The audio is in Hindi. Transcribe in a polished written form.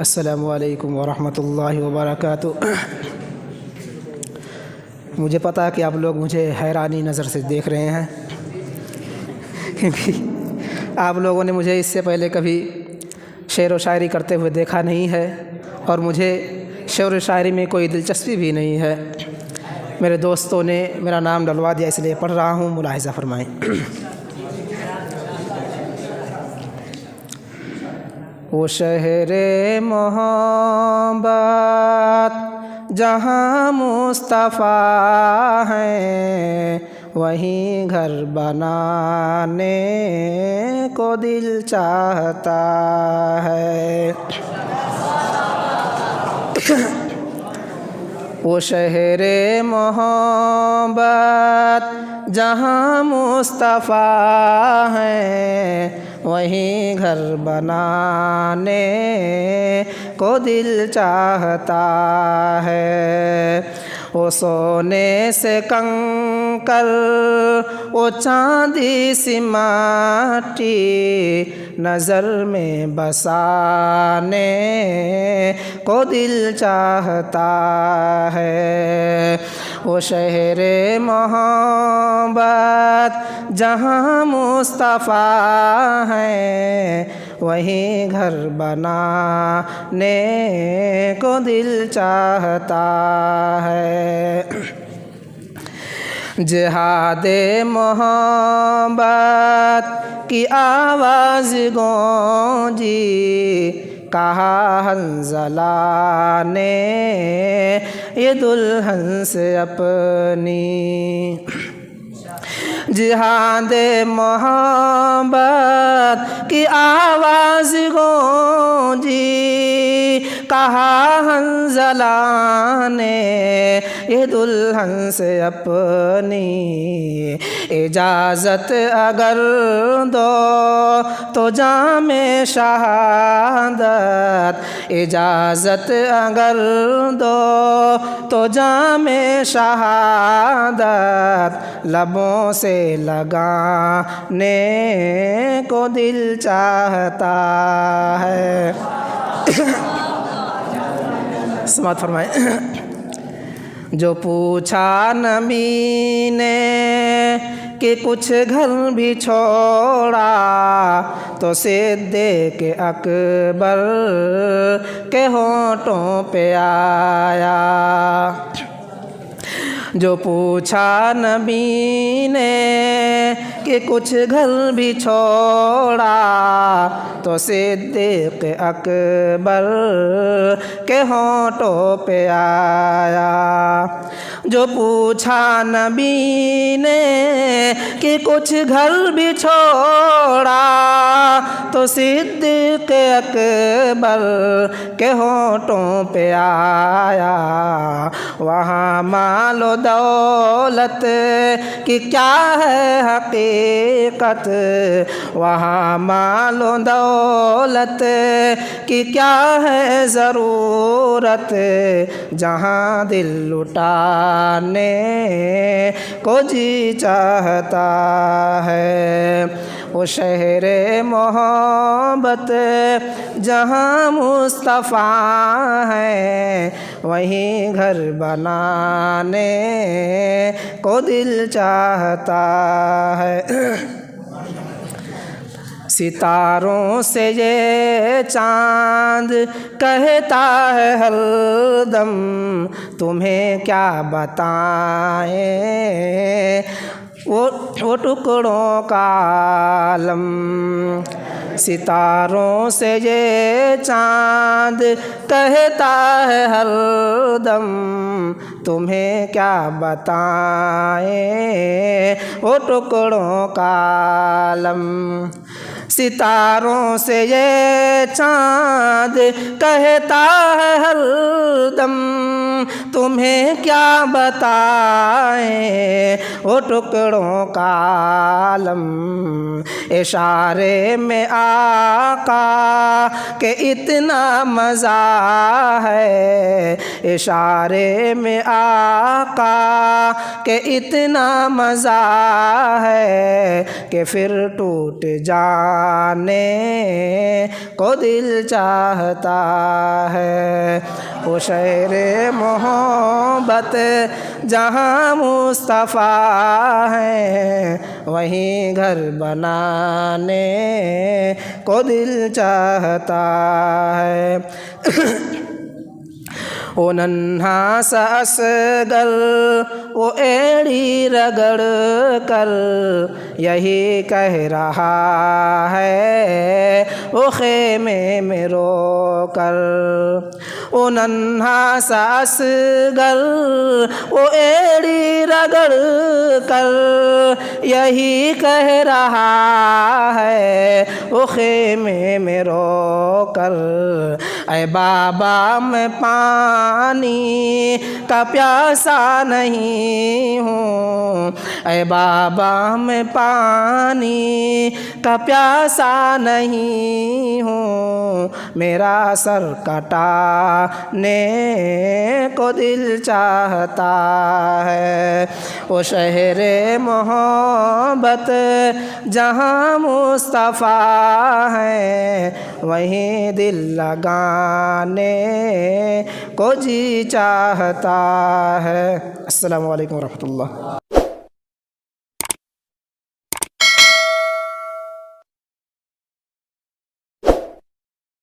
अस्सलामु अलैकुम वरहमतुल्लाहि वबरकातुहू। मुझे पता है कि आप लोग मुझे हैरानी नज़र से देख रहे हैं, क्योंकि आप लोगों ने मुझे इससे पहले कभी शेर व शायरी करते हुए देखा नहीं है और मुझे शेर व शायरी में कोई दिलचस्पी भी नहीं है। मेरे दोस्तों ने मेरा नाम डलवा दिया, इसलिए पढ़ रहा हूँ, मुलाहिज़ा फरमाएँ। वो शहरे मोहब्बत जहाँ मुस्तफ़ा है, वहीं घर बनाने को दिल चाहता है। वो शहरे मोहब्बत जहाँ मुस्तफ़ा है, वहीं घर बनाने को दिल चाहता है। वो सोने से कंकर, वो चांदी सी माटी नज़र में बसाने को दिल चाहता है। वो शहरे मोहब्बत जहाँ मुस्तफ़ा है, वहीं घर बनाने को दिल चाहता है। जिहादे मोहब्बत की आवाज़ गूंजी, कहा हंज़ला ने ये दुल्हन से अपनी। जिहादे मोहब्बत की आवाज़ गूंजी, कहा हंज़ला ने ये दुल्हन से अपनी। इजाज़त अगर दो तो जामे शहादत, इजाज़त अगर दो तो जामे शहादत लबों से लगाने को दिल चाहता है। समात फरमाए। जो पूछा नबी ने कि कुछ घर भी छोड़ा, तो सिद्दीक़ अकबर के होठों पे आया। जो पूछा नबी ने कि कुछ घर भी छोड़ा, तो सिद्दीक़ अकबर के होठों पे आया। जो पूछा नबी ने कि कुछ घर भी छोड़ा, तो सिद्दीक़ अकबर के होठों पे आया। वहाँ मालो दौलत की क्या है हकीकत, वहाँ मालो दौलत की क्या है ज़रूरत, जहाँ दिल लुटाने को जी चाहता है। वो शहरे मोहब्बत जहाँ मुस्तफ़ा है, वहीं घर बनाने को दिल चाहता है। सितारों से ये चाँद कहता है हरदम, तुम्हें क्या बताएं वो टुकड़ों का आलम। सितारों से ये चाँद कहता है हरदम, तुम्हें क्या बताएं वो टुकड़ों का आलम। सितारों से ये चाँद कहता है हरदम, तुम्हें क्या बताएं वो टुकड़ों का आलम। इशारे में आका कि इतना मज़ा है इशारे में आका के इतना मज़ा है कि फिर टूट जाने को दिल चाहता है। वो शहर मोहब्बत जहाँ मुस्तफ़ा है वहीं घर बनाने को दिल चाहता है। ओ नन्हा सा असगर वो एड़ी रगड़ कर यही कह रहा है वो खेमे में रो कर। ओ नन्हा सा असगर वो एड़ी रगड़ कर यही कह रहा है वो खेमे में रो कर। ऐ बाबा मैं पानी का प्यासा नहीं हूँ, ऐ बाबा मैं पानी का प्यासा नहीं हूँ, मेरा सर कटाने को दिल चाहता है। वो शहर मोहब्बत जहाँ मुस्तफ़ा है वहीं दिल लगाने को जी चाहता है। अस्सलामु अलैकुम वरहमतुल्लाह।